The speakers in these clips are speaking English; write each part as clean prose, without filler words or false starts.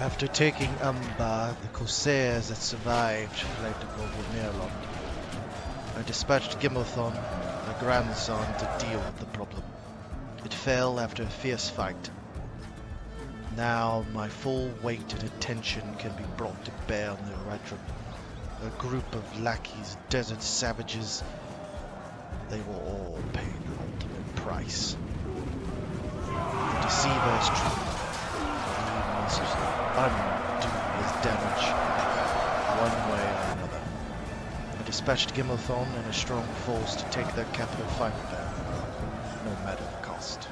After taking Umbar, the corsairs that survived fled over Merlon. I dispatched Gimmelthon, my grandson, to deal with the problem. It fell after a fierce fight. Now my full weight and attention can be brought to bear on the Ar-Adun, a group of lackeys, desert savages. They will all pay the ultimate price. The deceiver is true. He must undo his damage one way or another. I dispatched Gimmelthon and a strong force to take their capital Fien, no matter the cost.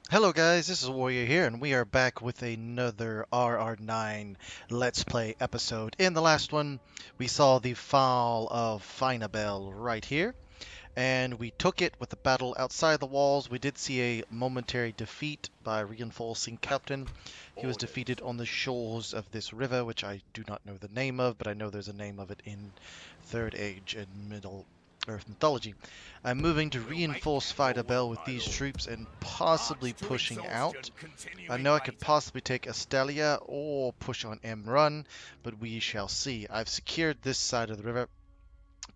Hello guys, this is Warrior here, and we are back with another RR9 Let's Play episode. In the last one, we saw the fall of Fien Obeil right here, and we took it with the battle outside the walls. We did see a momentary defeat by reinforcing Captain. He was defeated on the shores of this river, which I do not know the name of, but I know there's a name of it in Third Age and Middle Earth mythology. I'm moving to reinforce Fien Obeil with these troops and possibly pushing out. I know I could possibly take Astelia or push on Amthrun, but we shall see. I've secured this side of the river.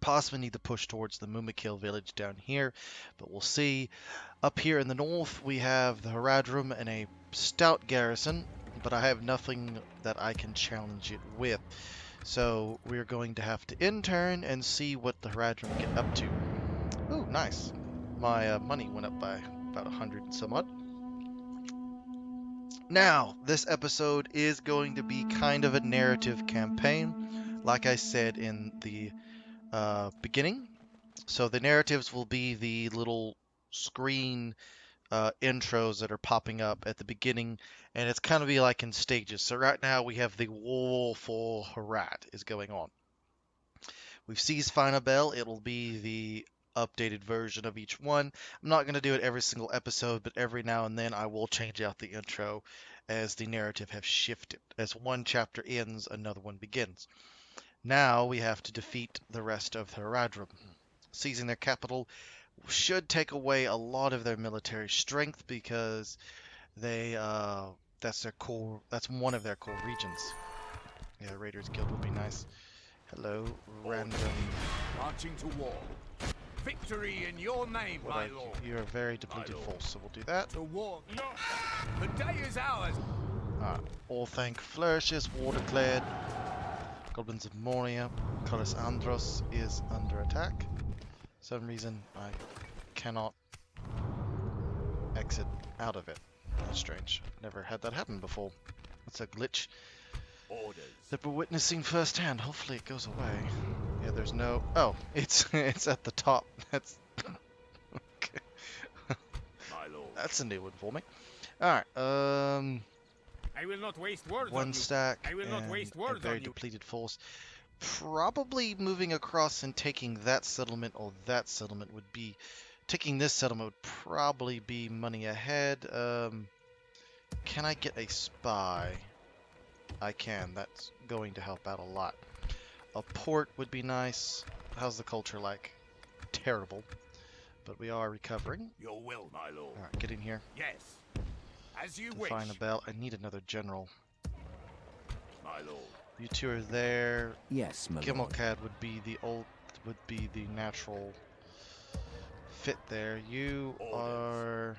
Possibly need to push towards the Mumakil village down here, but we'll see. Up here in the north, we have the Haradrum and a stout garrison, but I have nothing that I can challenge it with. So we're going to have to intern and see what the Haradrum get up to. Ooh, nice. My money went up by about 100 and some odd. Now, this episode is going to be kind of a narrative campaign, like I said in the beginning. So the narratives will be the little screen intros that are popping up at the beginning, and it's kind of be like in stages. So right now we have the war for Harad is going on. We've seized Fien Obeil. It'll be the updated version of each one. I'm not going to do it every single episode, but every now and then I will change out the intro as the narrative has shifted. As one chapter ends, another one begins. Now we have to defeat the rest of the Haradrum. Seizing their capital should take away a lot of their military strength because that's their core. That's one of their core regions. Yeah, Raiders Guild would be nice. Hello, random. Marching to war. Victory in your name, my lord. You're a very depleted force, so we'll do that. To war. No. The day is ours. All thank flourishes, war declared. Goblins of Moria, Collis Andros is under attack. For some reason I cannot exit out of it. That's strange. Never had that happen before. It's a glitch that we're witnessing firsthand. Hopefully it goes away. Yeah, there's no... Oh, it's at the top. That's... Okay. That's a new one for me. Alright, I will not waste words one on stack you. I will not waste words a very on you. depleted force. Probably moving across and taking that settlement or that settlement would be... Taking this settlement would probably be money ahead. Can I get a spy? I can. That's going to help out a lot. A port would be nice. How's the culture like? Terrible. But we are recovering. Your will, my lord. Alright, get in here. Yes. As you wish. Fien Obeil. I need another general. My lord. You two are there. Yes, my lord. Gimmelcad would be the natural fit there. You are...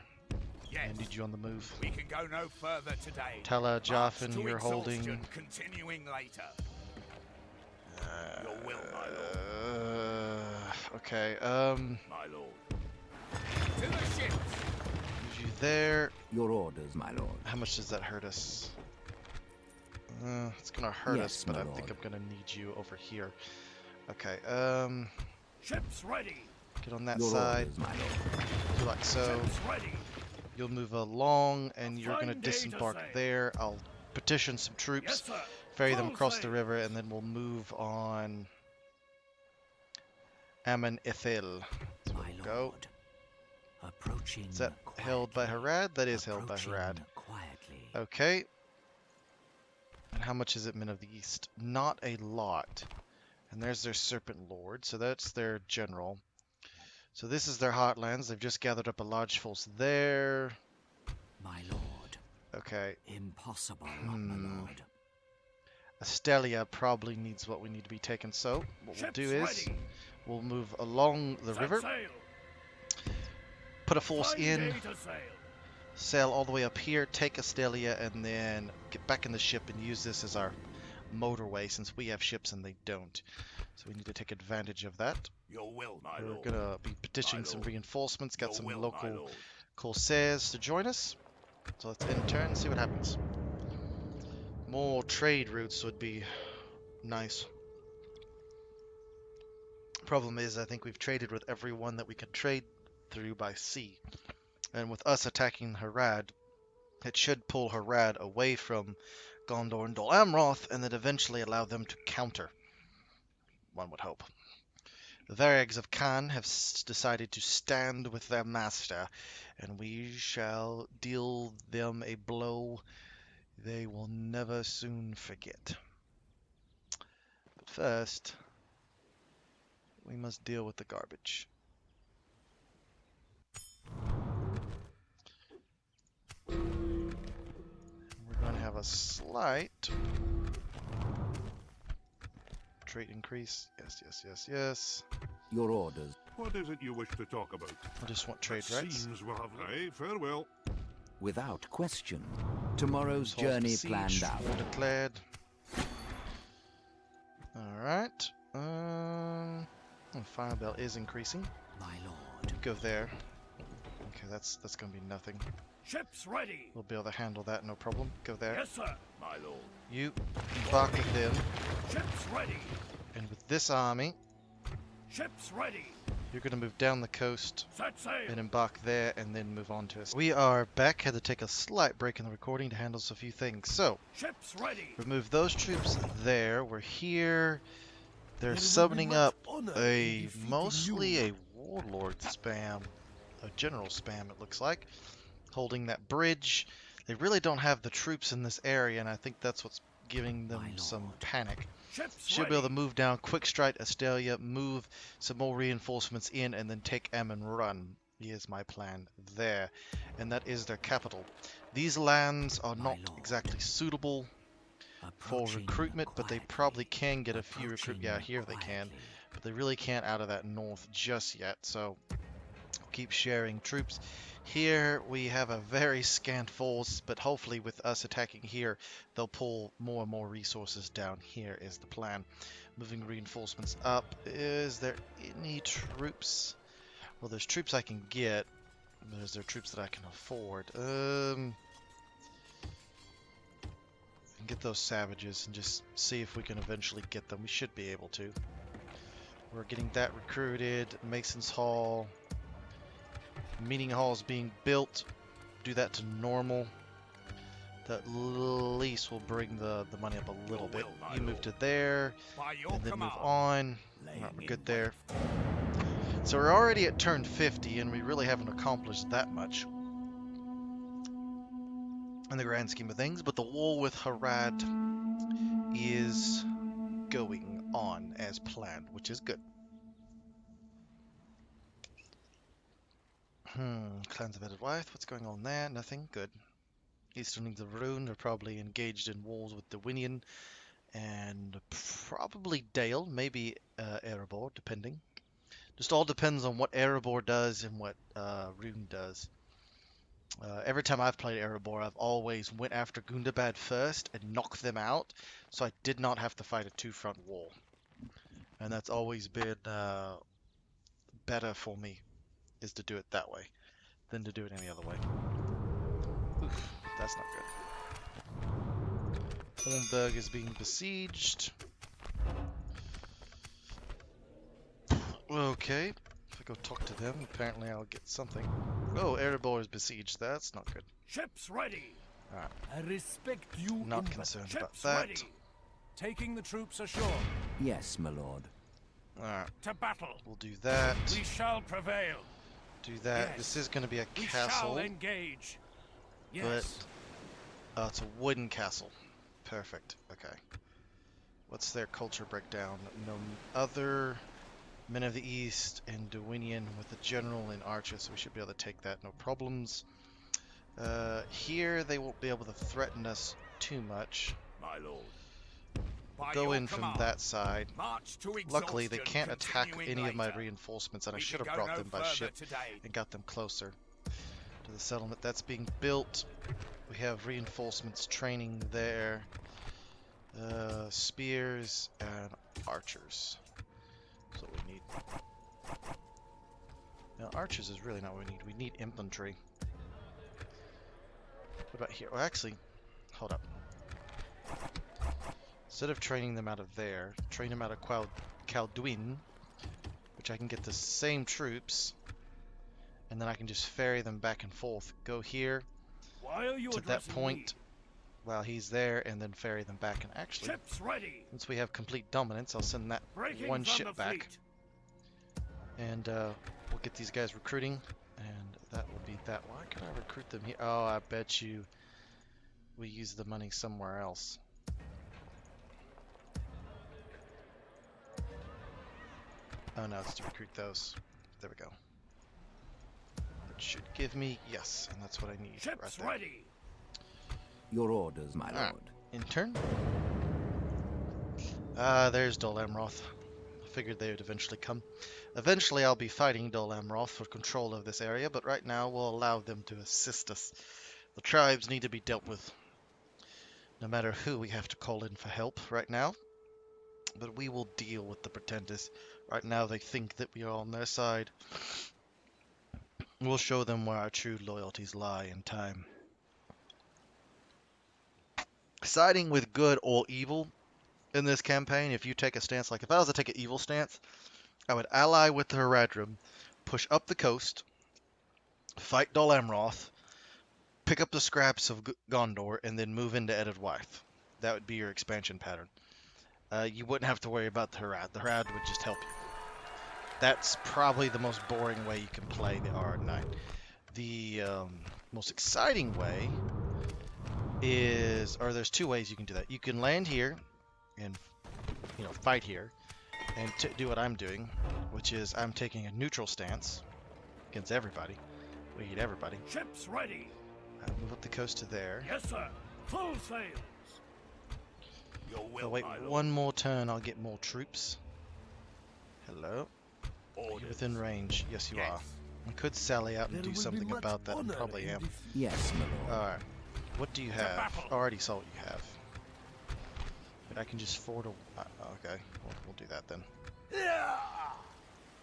Yes. I need you on the move. We can go no further today. Tala Joffin, March to you're holding. Continuing later. Your will, my lord. Okay, My lord. To the ships. Use you there. Your orders, my lord. How much does that hurt us? It's gonna hurt us, but I think I'm gonna need you over here. Okay, Ships ready. get on that Your side. orders, my lord. Do like so. Ships ready. You'll move along, and you're gonna fine day to disembark sail. there. I'll petition some troops, Yes, sir. ferry them Full across the sail. river, and then we'll move on. Ammon Ithil. So My we'll go. lord. Approaching. Is that held by quietly. Harad? That is held by Approaching Harad. Quietly. Okay. And how much is it Men of the East? Not a lot. And there's their Serpent Lord, so that's their general. So this is their Heartlands. They've just gathered up a large force there. My lord. Okay. Impossible, my lord. Astelia probably needs what we need to be taken. So what we'll do is ready. we'll move along the Set river, sail. put a force Fine in, day to sail. sail all the way up here, take Astelia, and then get back in the ship and use this as our motorway since we have ships and they don't. So we need to take advantage of that. Your will, my We're lord. gonna be petitioning My some lord. reinforcements, got Your some will, my local lord. corsairs to join us. So let's in turn see what happens. More trade routes would be nice. Problem is, I think we've traded with everyone that we can trade through by sea. And with us attacking Harad, it should pull Harad away from Gondor and Dol Amroth, and then eventually allow them to counter. One would hope. The Varegs of Khan have decided to stand with their master, and we shall deal them a blow they will never soon forget. But first, we must deal with the garbage. We're going to have a slight trait increase. Yes, yes, yes, yes. Your orders. What is it you wish to talk about? I just want trade It rights. seems we'll have... Aye, farewell. Without question. Tomorrow's Halls journey besieged, planned out. war declared. Alright. Fien Obeil is increasing. My lord. Go there. Okay, that's going to be nothing. Ships ready. We'll be able to handle that, no problem. Go there. Yes, sir. My lord. You embark with them, Ships ready. and with this army, Ships ready. you're going to move down the coast Set sail. and embark there, and then move on to us. We are back. Had to take a slight break in the recording to handle a few things. So, Ships ready. remove those troops there. We're here. They're summoning up mostly a warlord spam, a general spam it looks like, holding that bridge. They really don't have the troops in this area, and I think that's what's giving them some panic. Ships Should be able to move down, quick strike Astelia, move some more reinforcements in, and then take Amthrun. Here's my plan there, and that is their capital. These lands are not exactly suitable for recruitment, but they probably can get a few recruit. Yeah, here they can, but they really can't out of that north just yet. So keep sharing troops. Here we have a very scant force, but hopefully with us attacking here, they'll pull more and more resources down. Here is the plan. Moving reinforcements up. Is there any troops? Well, there's troops I can get, but is there troops that I can afford? Get those savages and just see if we can eventually get them. We should be able to. We're getting that recruited. Mason's Hall. Meeting Hall is being built. Do that to normal. That at least will bring the money up a little bit. You move to there, and then move on. We're good there. So we're already at turn 50, and we really haven't accomplished that much in the grand scheme of things, but the war with Harad is going on as planned, which is good. Clans of Edelwyth, what's going on there? Nothing. Good. Easternlings of Rune are probably engaged in wars with Dwynien and probably Dale, maybe Erebor, depending. Just all depends on what Erebor does and what Rune does. Every time I've played Erebor, I've always went after Gundabad first and knocked them out, so I did not have to fight a two-front war. And that's always been better for me, is to do it that way, than to do it any other way. Oof, that's not good. Hornburg is being besieged. Okay, if I go talk to them, apparently I'll get something. Oh, Erebor is besieged. That's not good. Ships ready. Alright. I respect you. Not concerned about that. Ready. Taking the troops ashore. Yes, my lord. Alright, To battle. we'll do that. We shall prevail. Do that. Yes. This is going to be a We castle, shall engage. but Yes. it's a wooden castle. Perfect. Okay. What's their culture breakdown? No other men of the East and Dwynien with a general in Archer, so we should be able to take that, no problems. Here they won't be able to threaten us too much. My lord. We'll By go your in from command, that side. march to Luckily, they exhaustion, can't attack continuing any of my later. reinforcements, and I We should can have go brought no them by further ship today. and got them closer to the settlement that's being built. We have reinforcements training there. Spears and archers. That's what we need. Now, archers is really not what we need. We need infantry. What about here? Well, actually, hold up. Instead of training them out of there, train them out of Calduin, which I can get the same troops, and then I can just ferry them back and forth. Go here Why are you to that point while he's there, and then ferry them back. And actually, Ships ready. since we have complete dominance, I'll send that one ship back, and we'll get these guys recruiting, and that will be that. Why could I recruit them here? Oh, I bet you we use the money somewhere else. Oh no, it's to recruit those. There we go. That should give me, yes, and that's what I need. Ships right there. ready. Your orders, my Alright. lord. In turn. There's Dol Amroth. I figured they would eventually come. Eventually I'll be fighting Dol Amroth for control of this area, but right now we'll allow them to assist us. The tribes need to be dealt with. No matter who we have to call in for help right now. But we will deal with the pretenders. Right now they think that we are on their side. We'll show them where our true loyalties lie in time. Siding with good or evil in this campaign, if you take a stance, like if I was to take an evil stance, I would ally with the Haradrim, push up the coast, fight Dol Amroth, pick up the scraps of Gondor, and then move into Edwardwyth. That would be your expansion pattern. You wouldn't have to worry about the Harad. The Harad would just help you. That's probably the most boring way you can play the Ar-Adundian. The most exciting way is, or there's two ways you can do that. You can land here and, fight here and do what I'm doing, which is I'm taking a neutral stance against everybody. We need everybody. Ships ready. Move up the coast to there. Yes, sir. Full sails. Your will, I'll wait my lord. one more turn, I'll get more troops. Hello? You're Orders. within range. Yes, you Yes. are. I could sally out and do something about that, and probably am. Yes, my lord. Alright. What do you It's a have? battle. I already saw what you have. But I can just forward a... okay, we'll do that then. Yeah!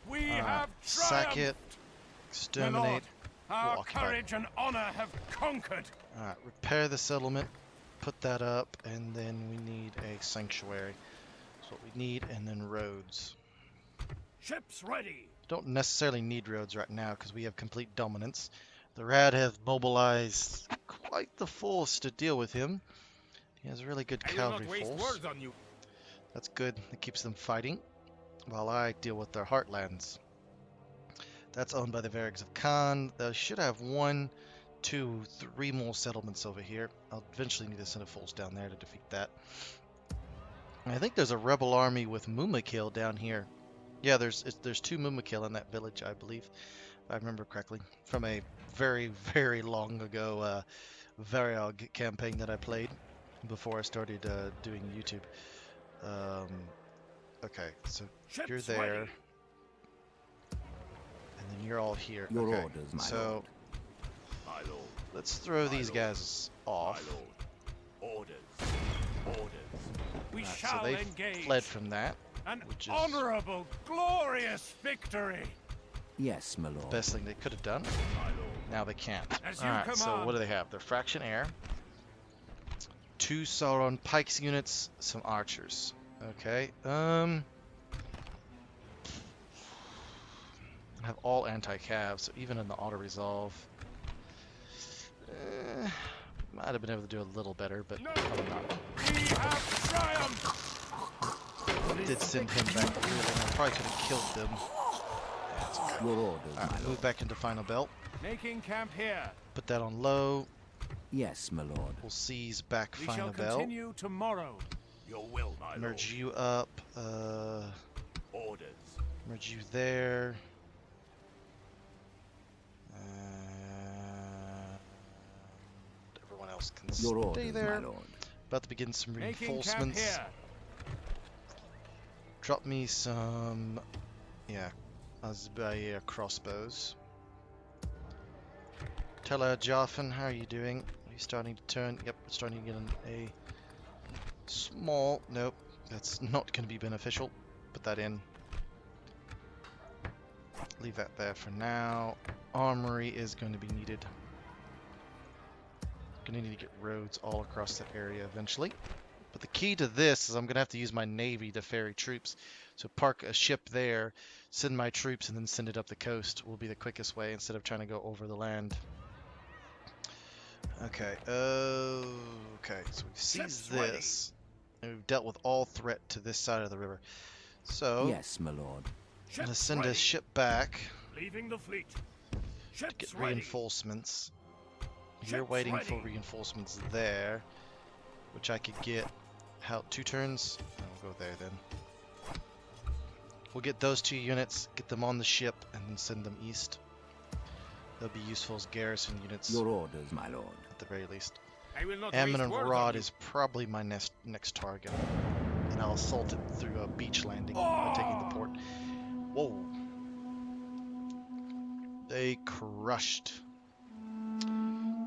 We Alright, have sack triumphed. it. My lord, Exterminate. our We'll occupy. courage and honor have conquered. Alright, repair the settlement. Put that up, and then we need a sanctuary. That's what we need, and then roads. Ships ready. Don't necessarily need roads right now because we have complete dominance. The Rad have mobilized quite the force to deal with him. He has a really good I will cavalry not waste force. words on you. That's good. It keeps them fighting while I deal with their heartlands. That's owned by the Varrigs of Khan. They should have 1, 2, 3 more settlements over here. I'll eventually need to send a force down there to defeat that. And I think there's a rebel army with Mumakil down here. Yeah, there's 2 Mumakil in that village, I believe, if I remember correctly, from a very, very long ago Variog campaign that I played before I started doing YouTube. Okay, so Ships you're there, ready. and then you're all here. Your okay, orders, my so lord. My lord. let's throw these lord. guys off. My lord. Orders. Orders. We Right, shall so they engage. fled from that. An which is- honorable, glorious victory. Yes, my lord. Best thing they could have done. My lord. Now they can't. As you Alright, so command. what do they have? They're Fraction Air, 2 Sauron Pikes units, some archers. Okay, I have all anti-cav, so even in the auto-resolve, might have been able to do a little better, but No. probably not. We have triumphed. Did send him back really, and I probably could have killed them. Yeah, it's okay. Your orders, my Alright, lord. move back into Final Belt. Making camp here. Put that on low. Yes, my lord. We'll seize back We Final shall Belt. continue tomorrow. Your will, my Merge you up. Orders. Merge you there. Force can Your stay orders, there. my lord. About to begin some Making camp reinforcements. here. Drop me some, yeah, Azbaya crossbows. Tella Joffin, how are you doing? Are you starting to turn? Yep, we're starting to get a small. Nope, that's not going to be beneficial. Put that in. Leave that there for now. Armory is going to be needed. Going to need to get roads all across that area eventually. But the key to this is I'm going to have to use my navy to ferry troops. So park a ship there, send my troops, and then send it up the coast will be the quickest way instead of trying to go over the land. Okay, okay, so we've seized this. And we've dealt with all threat to this side of the river. So, Yes, my lord. I'm going to send a ship back Leaving the fleet. to get reinforcements. You're waiting for reinforcements there, which I could get. How 2 turns? I'll go there then. We'll get those 2 units, get them on the ship, and then send them east. They'll be useful as garrison units. Your orders, my lord. At the very least. I will not Ammon waste and words on Harad you. is probably my next target. And I'll assault it through a beach landing by taking the port. Whoa. They crushed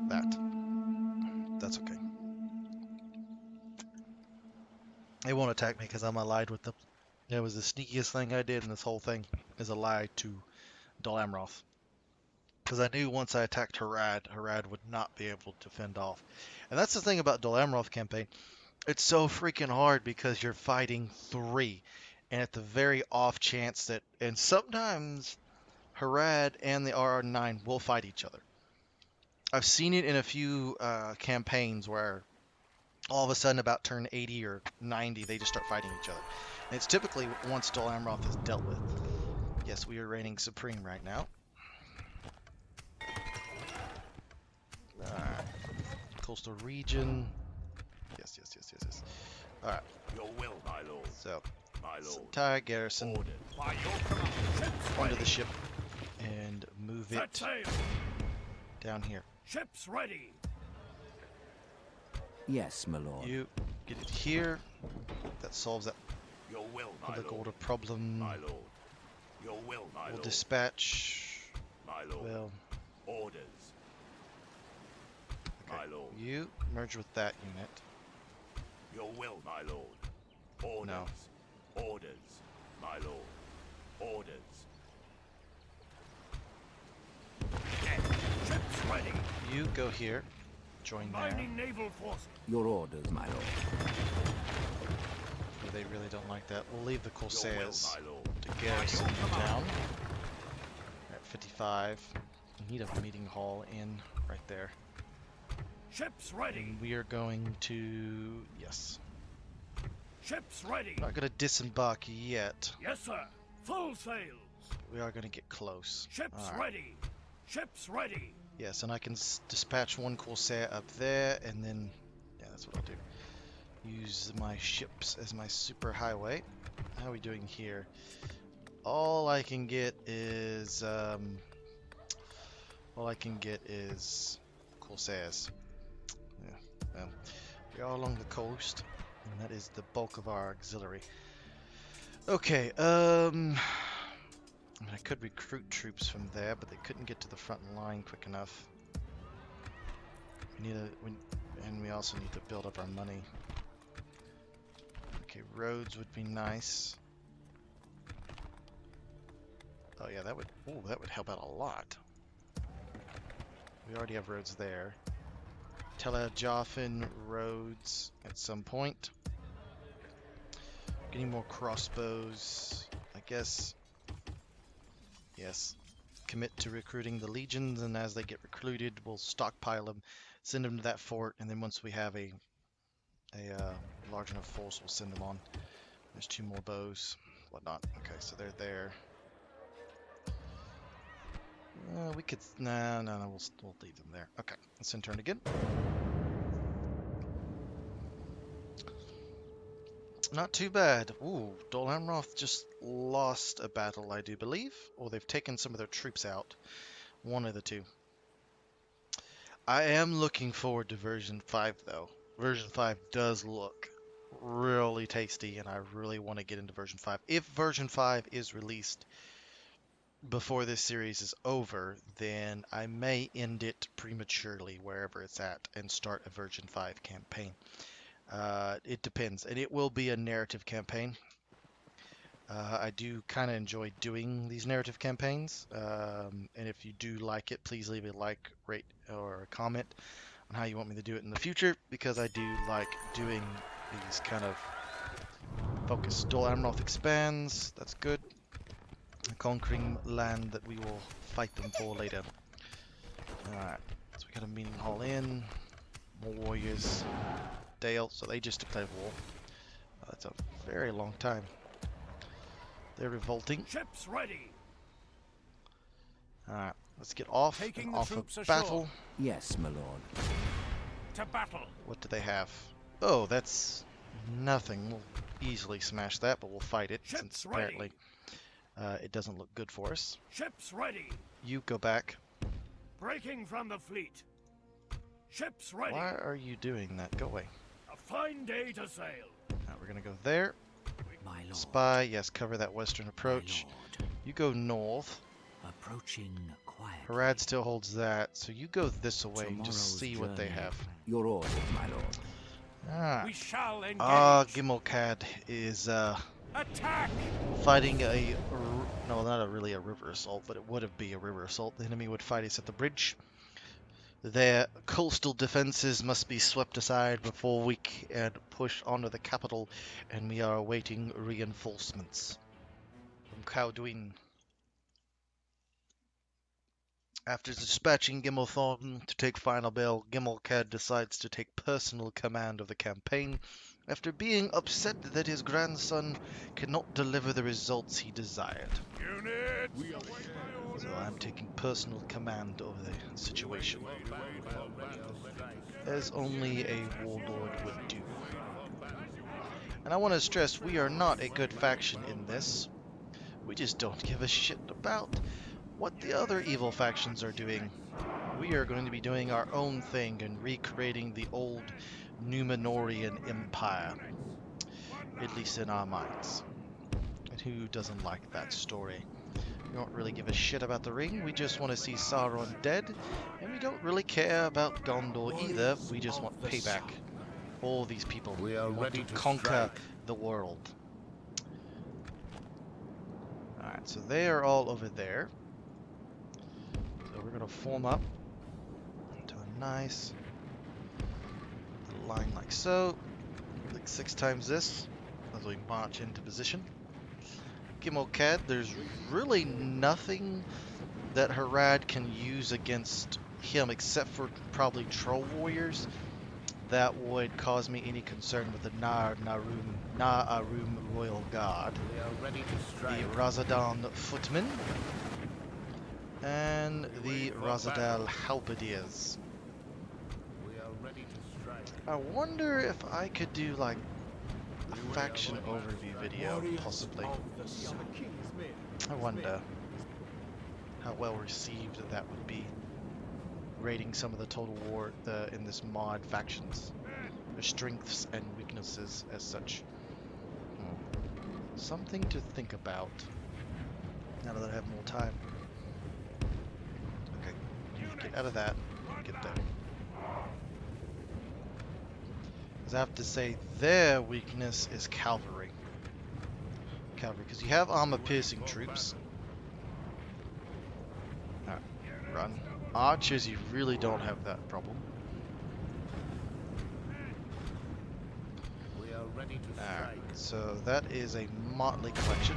that. That's okay. They won't attack me because I'm allied with them. It was the sneakiest thing I did in this whole thing, is a lie to Dol Amroth. Because I knew once I attacked Harad, Harad would not be able to fend off. And that's the thing about Dol Amroth campaign. It's so freaking hard because you're fighting 3. And at the very off chance that, and sometimes Harad and the RR9 will fight each other. I've seen it in a few campaigns where all of a sudden about turn 80 or 90 they just start fighting each other. And it's typically once Dol Amroth is dealt with. Yes, we are reigning supreme right now. Alright. Coastal region. Yes. Alright. Your will, my lord. So, My lord. entire garrison Ordered by your command. Ships onto ready. the ship and move Set it sail. down here. Ships ready. Yes, my lord. You get it here. That solves that Your will, my public lord. order problem. My lord. Your will, my We'll lord. dispatch. My lord. Well, Orders. okay. My lord. You merge with that unit. Your will, my lord. Orders. No. Orders. My lord. Orders. Yes. Ships ready. You go here. Join there. Mining naval force. Your orders, my lord. Oh, they really don't like that. We'll leave the Your will, Corsairs my lord. to garrison By your down. command. At 55. We need a meeting hall in right there. Ships ready. And we are going to... Yes. Ships ready. Not going to disembark yet. Yes, sir. Full sails. We are going to get close. Ships Alright. ready. Ships ready. Yes, and I can dispatch 1 Corsair up there, and then... Yeah, that's what I'll do. Use my ships as my super highway. How are we doing here? All I can get is... all I can get is Corsairs. Yeah, well, we are along the coast, and that is the bulk of our auxiliary. Okay, I mean, I could recruit troops from there, but they couldn't get to the front line quick enough. And we also need to build up our money. Okay, roads would be nice. Oh yeah, that would help out a lot. We already have roads there. Tella Joffin roads at some point. Getting more crossbows, I guess. Yes. Commit to recruiting the legions, and as they get recruited, we'll stockpile them, send them to that fort, and then once we have a large enough force, we'll send them on. There's 2 more bows, whatnot. Okay, so they're there. We could... No, we'll leave them there. Okay, let's in turn again. Not too bad. Ooh, Dol Amroth just lost a battle, I do believe. Or they've taken some of their troops out. One of the 2. I am looking forward to version 5 though. Version 5 does look really tasty, and I really want to get into version 5. If version 5 is released before this series is over, then I may end it prematurely wherever it's at and start a version 5 campaign. It depends, and it will be a narrative campaign. I do kind of enjoy doing these narrative campaigns, and if you do like it, please leave a like, rate, or a comment on how you want me to do it in the future, because I do like doing these kind of focused. Dual Amroth expands, that's good. Conquering land that we will fight them for later. Alright, so we got a meeting hall in. More warriors. Dale, so they just declared war. That's a very long time. They're revolting. Ships ready. Alright, let's get off Taking and the off troops of ashore. battle. Yes, my lord. To battle. What do they have? Oh, that's nothing. We'll easily smash that, but we'll fight it Ships since ready. apparently it doesn't look good for us. Ships ready. You go back. Breaking from the fleet. Ships ready. Why are you doing that? Go away. A fine day to sail. Now we're gonna go there. My lord. Spy, yes, cover that western My approach. lord. You go north. Approaching quietly. Harad still holds that, so you go this way and just Tomorrow's see what they journey. have. Your orders, my lord. Ah, We shall engage. Gimmelcad is Attack. fighting no, not a really a river assault, but it would be a river assault. The enemy would fight us at the bridge. Their coastal defenses must be swept aside before we can push onto the capital, and we are awaiting reinforcements from Cowduin. After dispatching Gimmelthorn to take Fien Obeil, Gimmelcad decides to take personal command of the campaign after being upset that his grandson cannot deliver the results he desired. Units. So I'm taking personal command over the situation, as only a warlord would do. And I want to stress, we are not a good faction in this. We just don't give a shit about what the other evil factions are doing. We are going to be doing our own thing and recreating the old Numenorian Empire, at least in our minds. And who doesn't like that story? We don't really give a shit about the ring, we just want to see Sauron dead, and we don't really care about Gondor either, we just want payback. All these people We are want ready to to conquer strike. the world. Alright, so they are all over there. So we're going to form up into a nice little line like so. Click 6 times this as we march into position. Gimmelcad, there's really nothing that Harad can use against him except for probably troll warriors that would cause me any concern with the Na'arum Royal Guard, We are ready to the strike. Razadan Footmen, and the Razadal Halberdiers. We are ready to strike. I wonder if I could do like a faction overview video, possibly. I wonder how well received that would be. Rating some of the Total War in this mod factions, their strengths and weaknesses as such. Something to think about now that I have more time. Okay, you get out of that, get there. Because I have to say, their weakness is cavalry. Cavalry, because you have armor-piercing troops. Alright, run. Archers, you really don't have that problem. We are ready to Alright, strike. so that is a motley collection.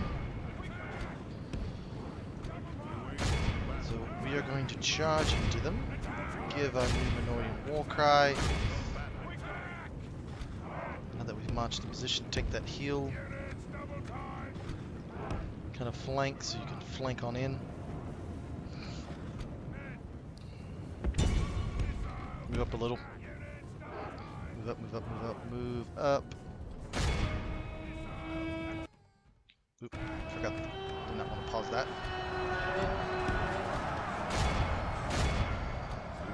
So we are going to charge into them, give our Numenorian war cry. Now that we've marched in position, take that heel. Kind of flank so you can flank on in. Move up a little. Move up, move up, move up, move up. Oop, forgot. Did not want to pause that. We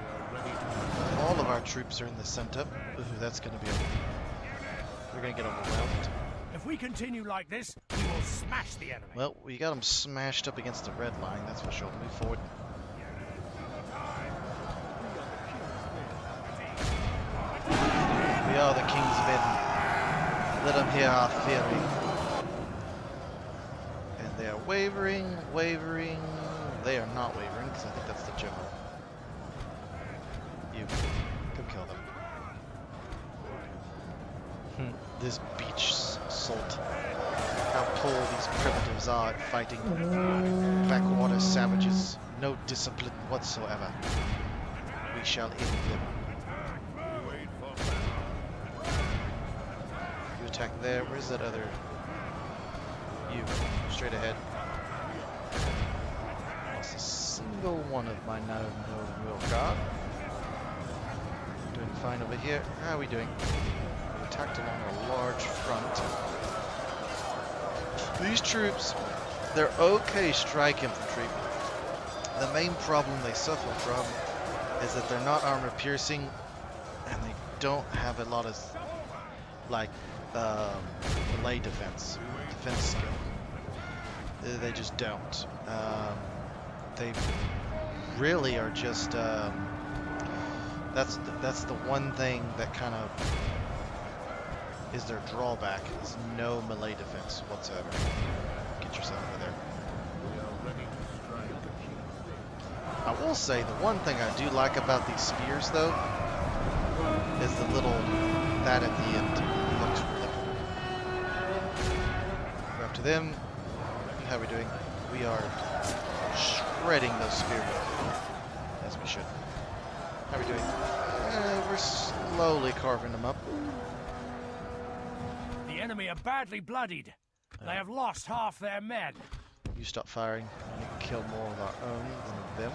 are ready to troops are in the center. Ooh, that's going to be. We're going to get overwhelmed. If we continue like this, we will smash the enemy. Well, we got them smashed up against the red line. That's for sure. Move forward. We are the king's men. Let them hear our fury. And they are wavering. They are not wavering, because I think that's the general. You, come kill them. This beach salt. How poor these primitives are at fighting backwater savages. No discipline whatsoever. We shall end them. You attack there. Where's that other? You. Straight ahead. Lost a single one of my no real guard. Doing fine over here. How are we doing? We attacked along a large front. These troops, they're okay strike infantry. The main problem they suffer from is that they're not armor piercing, and they don't have a lot of like melee defense skill. They just don't. They really are just. That's the one thing that kind of is their drawback. Is no melee defense whatsoever. Get yourself over there. We are ready to strike. I will say the one thing I do like about these spears, though, is the little that at the end. It looks really cool. We're up to them. How are we doing? We are shredding those spearmen, as we should. How are we doing? We're slowly carving them up. The enemy are badly bloodied. They have lost half their men. You stop firing, and you can kill more of our own than of them.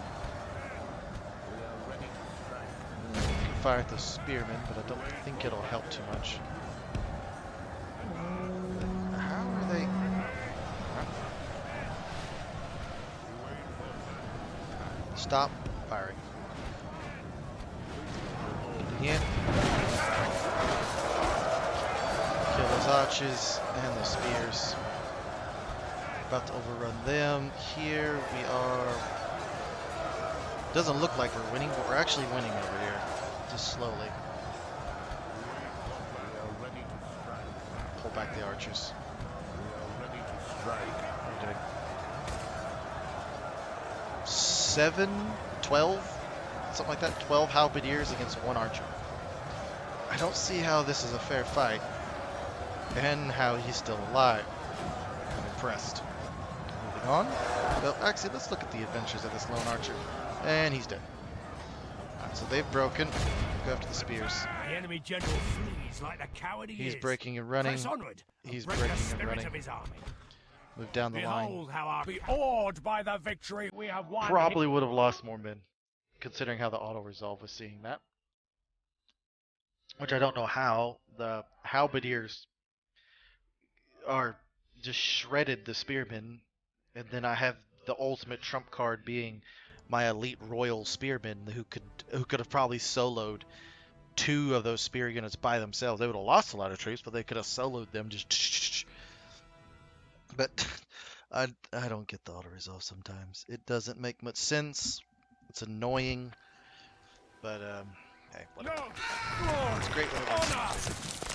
We are ready to strike. You can fire at the spearmen, but I don't think it'll help too much. How are they? Stop firing. Get in here. Kill those archers and the spears. About to overrun them. Here we are. Doesn't look like we're winning, but we're actually winning over here. Just slowly. We are ready to strike. Pull back the archers. We are ready to strike. What are you doing? 7, 12, something like that. 12 halberdiers against 1 archer. I don't see how this is a fair fight, and how he's still alive. I'm impressed. Moving on. Well, actually, let's look at the adventures of this lone archer. And he's dead. Alright, so they've broken. Go after the spears. The enemy general flees like the coward he is. He's breaking and running. Press onward. He's Break breaking the and spirit running. of his army. Move down the line. Behold how our be awed by the victory we have won. Probably would have lost more men, considering how the auto-resolve was seeing that. Which I don't know how. The halberdiers are just shredded the spearmen, and then I have the ultimate trump card being my elite royal spearmen who could have probably soloed 2 of those spear units by themselves. They would have lost a lot of troops, but they could have soloed them just. But I don't get the auto resolve sometimes. It doesn't make much sense. It's annoying. But hey, whatever. It's great when it works. Honor,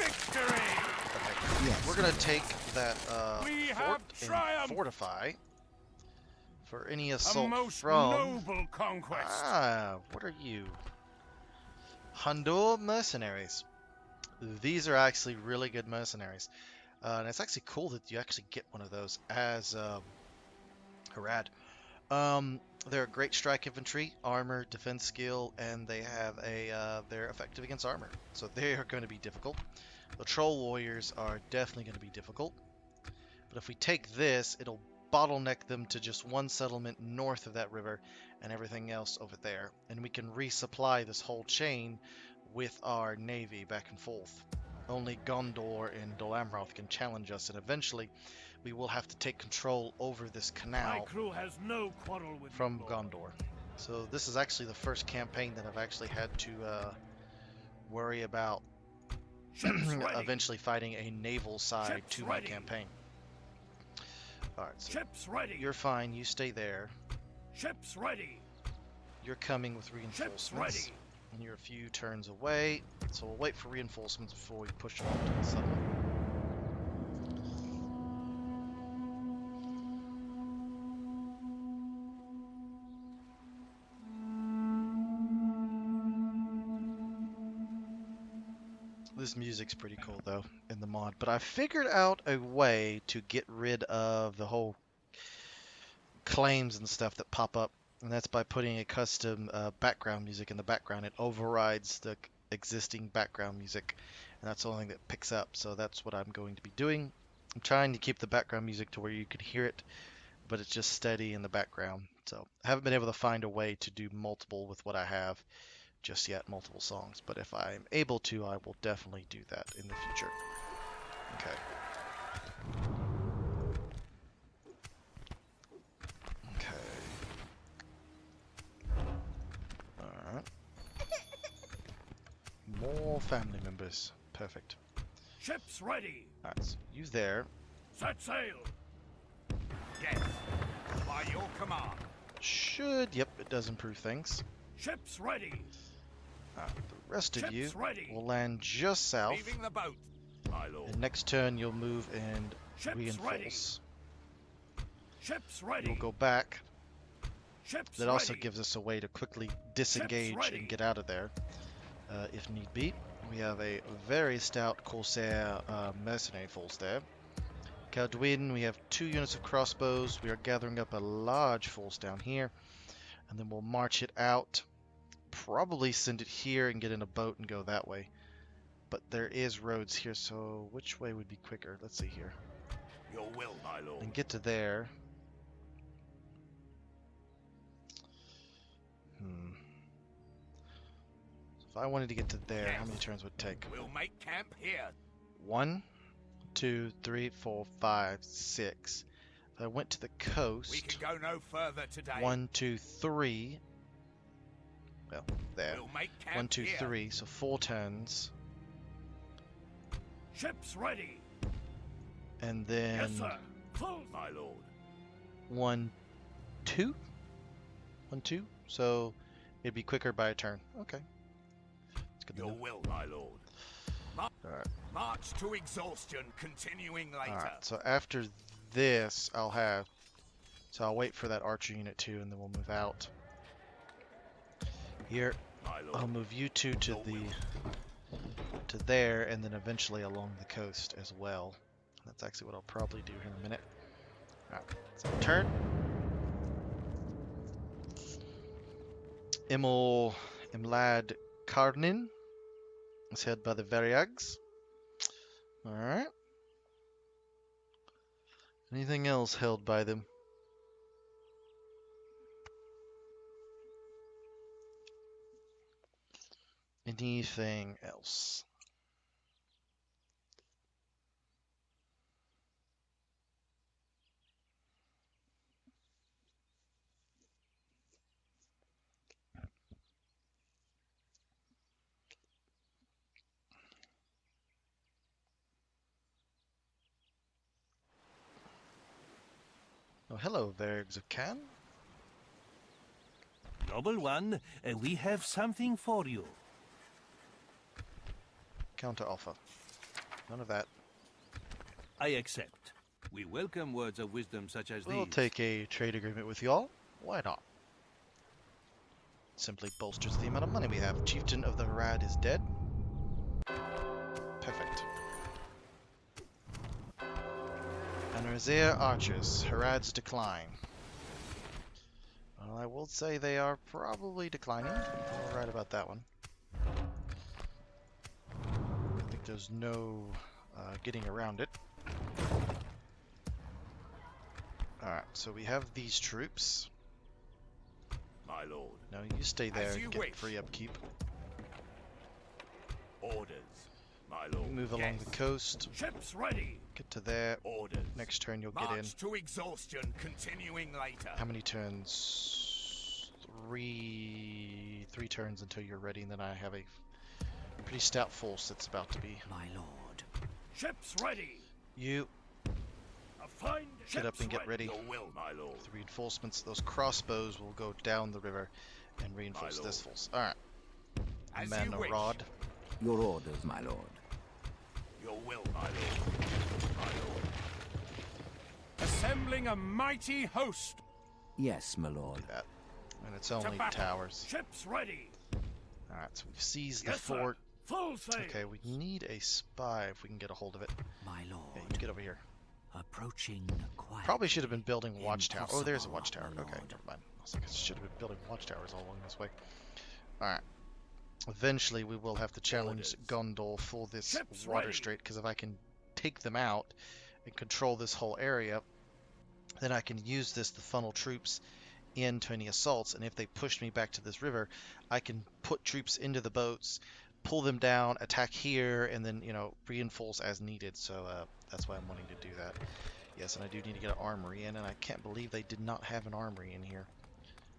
victory. Okay. We're gonna take that We fort have and triumphed. fortify for any A assault most from. noble conquest. What are you? Hundor mercenaries. These are actually really good mercenaries. And it's actually cool that you actually get one of those as Harad. They're a great strike infantry, armor, defense skill, and they have they're effective against armor. So they are going to be difficult. The troll warriors are definitely going to be difficult. But if we take this, it'll bottleneck them to just one settlement north of that river and everything else over there. And we can resupply this whole chain with our navy back and forth. Only Gondor and Dol Amroth can challenge us, and eventually we will have to take control over this My canal crew has no quarrel with from you, Lord. Gondor. So this is actually the first campaign that I've actually had to worry about Ships ready. eventually fighting a naval side Ships to my ready. campaign. Alright, so Ships ready. you're fine. You stay there. Ships ready. You're coming with Ships reinforcements. ready. And you're a few turns away. So we'll wait for reinforcements before we push on to the settlement. This music's pretty cool though in the mod, but I figured out a way to get rid of the whole claims and stuff that pop up, and that's by putting a custom background music in the background. It overrides the existing background music, and that's the only thing that picks up. So that's what I'm going to be doing. I'm trying to keep the background music to where you can hear it, but it's just steady in the background. So I haven't been able to find a way to do multiple with what I have just yet, multiple songs. But if I'm able to, I will definitely do that in the future. Okay. Okay. Alright. More family members. Perfect. Ships ready. Alright, so you there. Set sail. Yes. By your command. Should, yep, it does improve things. Ships ready. The rest of you Ships ready. will land just south. Leaving the boat, my lord. And next turn you'll move and Ships reinforce. Ships ready. You'll go back. Ships That also ready. gives us a way to quickly disengage ready. and get out of there, if need be. We have a very stout Corsair mercenary force there. Cadwin, we have 2 units of crossbows. We are gathering up a large force down here, and then we'll march it out. Probably send it here and get in a boat and go that way. But there is roads here, so which way would be quicker? Let's see here. Your will, my lord. And get to there. So if I wanted to get to there, how many turns would it take? We'll make camp here. 1, 2, 3, 4, 5, 6. If I went to the We coast, can go no further today. 1, 2, 3. Well, there. We'll make camp 1, 2, here. 3. So 4 turns. Ships ready. And then Yes, sir. Full. My lord. 1, 2. 1, 2. So it'd be quicker by a turn. Okay. That's good to Your know. will, my lord. Alright. March to exhaustion, continuing later. Alright. So after this, I'll wait for that archer unit too, and then we'll move out. Here, My lord. I'll move you two to there, and then eventually along the coast as well. That's actually what I'll probably do here in a minute. Alright, so turn. Imlad Karnin is held by the Variags. Alright. Anything else held by them? Anything else? Oh, hello, Vergs of Can. Noble one, we have something for you. Counter offer. None of that. I accept. We welcome words of wisdom such as We'll these. take a trade agreement with y'all. Why not? Simply bolsters the amount of money we have. Chieftain of the Harad is dead. Perfect. And Razir archers. Harad's decline. Well, I will say they are probably declining. You're right about that one. I think there's no getting around it. Alright, so we have these troops. My lord. Now you stay there As you and get wish. free upkeep. Orders. My You lord. move along the coast, Ships ready. get to there. Orders. Next turn you'll get in. March to exhaustion, continuing later. How many turns? Three turns until you're ready, and then I have a Pretty stout force that's about to be. My lord. Ships ready. You A fine get up and get ready. Your will, my lord. The reinforcements, those crossbows will go down the river and reinforce this force. Alright. As Man you wish. Rod. Your orders, my lord. Your will, my lord. My lord. Assembling a mighty host. Yes, my lord. That. And it's only battle. towers. Ships ready. Alright, so we've seized the Yes, sir. fort. Full sail. Okay, we need a spy if we can get a hold of it. My Hey, lord. you get over here. Approaching quietly. Probably should have been building a watchtower. Oh, there's a Impossible, watchtower. my Okay, lord. never mind. I was like, I should have been building watchtowers all along this way. Alright. Eventually, we will have to challenge Gondor for this Ships water ready. strait, because if I can take them out and control this whole area, then I can use this to funnel troops into any assaults, and if they push me back to this river, I can put troops into the boats, pull them down, attack here, and then, you know, reinforce as needed. So that's why I'm wanting to do that. Yes, and I do need to get an armory in, and I can't believe they did not have an armory in here.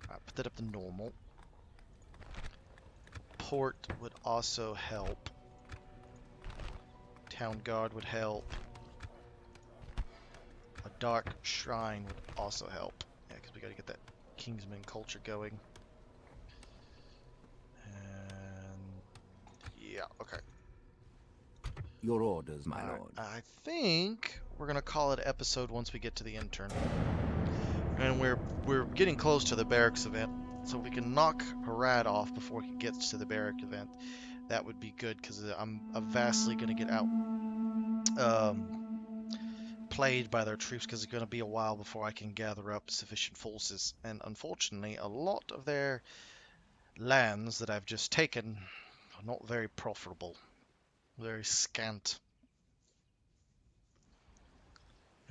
Alright, put that up to normal. Port would also help. Town guard would help. A dark shrine would also help. Yeah, because we got to get that Kingsman culture going. And yeah, okay. Your orders, my Alright, lord. I think we're gonna call it episode once we get to the intern. And we're getting close to the barracks event, so if we can knock Harad off before he gets to the barrack event, that would be good, because I'm vastly gonna get out played by their troops, because it's gonna be a while before I can gather up sufficient forces. And unfortunately, a lot of their lands that I've just taken are not very profitable, very scant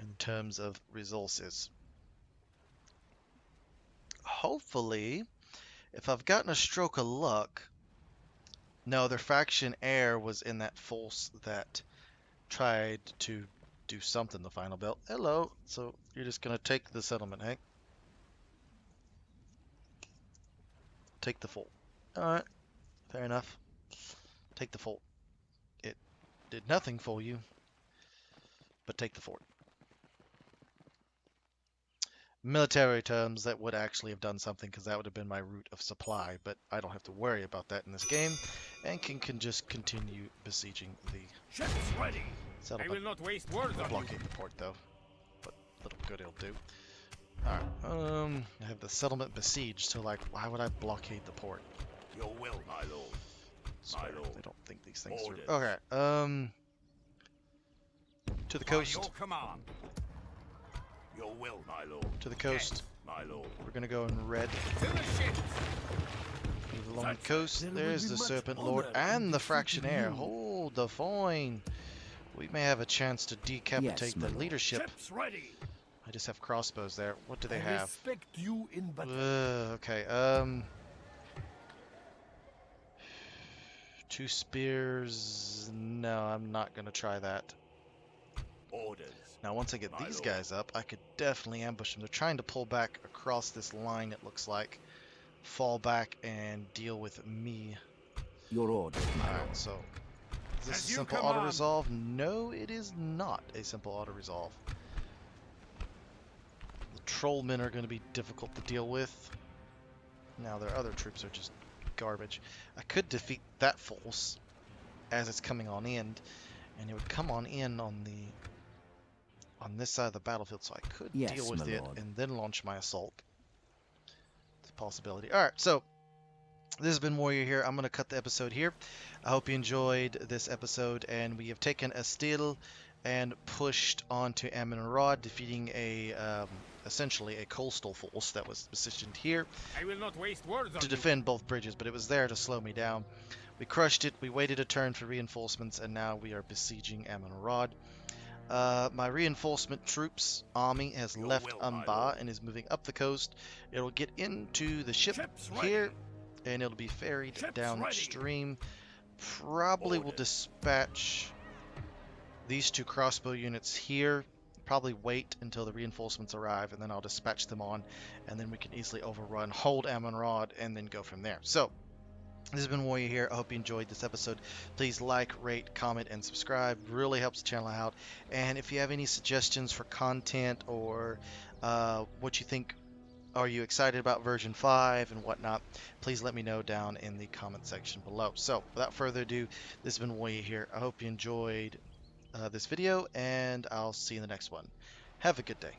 in terms of resources. Hopefully, if I've gotten a stroke of luck... No, their faction heir was in that force that tried to do something the final belt. Hello. So you're just going to take the settlement, Hank? Take the fort. Alright. Fair enough. Take the fort. It did nothing for you, but take the fort. Military terms, that would actually have done something, because that would have been my route of supply, but I don't have to worry about that in this game, and can just continue besieging the Ships ready. I settlement. will not waste words We'll on you. blockade the port, though, but little good it'll do. Alright, I have the settlement besieged, so like, why would I blockade the port? Your will, my lord. Swear, lord. they don't think these things Orders. through. Okay, to the By coast. your command. Your will, my lord. To the coast. Yes, my lord. We're gonna go in red. To the ships. Move along the coast. There will There's be the much Serpent honor Lord in and the defeating Fractionaire. you. Hold the fine. We may have a chance to decapitate Yes, my the lord. leadership. Ships ready. I just have crossbows there. What do they I have? respect you in battle. Okay, 2 spears. No, I'm not gonna try that. Orders. Now, once I get My these lord. guys up, I could definitely ambush them. They're trying to pull back across this line, it looks like. Fall back and deal with me. Your orders, my lord. Alright, so... Is this As a you simple command. auto-resolve? No, it is not a simple auto-resolve. The trollmen are going to be difficult to deal with. Now, their other troops are just garbage. I could defeat that force as it's coming on in, and it would come on in on this side of the battlefield, so I could Yes, deal with my it lord. and then launch my assault. It's a possibility. Alright, so this has been Warrior here. I'm going to cut the episode here. I hope you enjoyed this episode, and we have taken Estil and pushed onto Amthrun, defeating essentially a coastal force that was positioned here I will not waste words on to you. defend both bridges, but it was there to slow me down. We crushed it, we waited a turn for reinforcements, and now we are besieging Amthrun. My reinforcement troops army has Your left will, my Umbar lord. and is moving up the coast. It'll get into the ship Ships ready. here, and it'll be ferried Ships downstream. Probably will Orders. dispatch these 2 crossbow units here. Probably wait until the reinforcements arrive, and then I'll dispatch them on, and then we can easily overrun, hold Amon-Rad, and then go from there. So, This has been Warrior here. I hope you enjoyed this episode. Please like, rate, comment, and subscribe. Really helps the channel out. And if you have any suggestions for content or what you think, are you excited about version 5 and whatnot, please let me know down in the comment section below. So without further ado, this has been Warrior here. I hope you enjoyed this video, and I'll see you in the next one. Have a good day.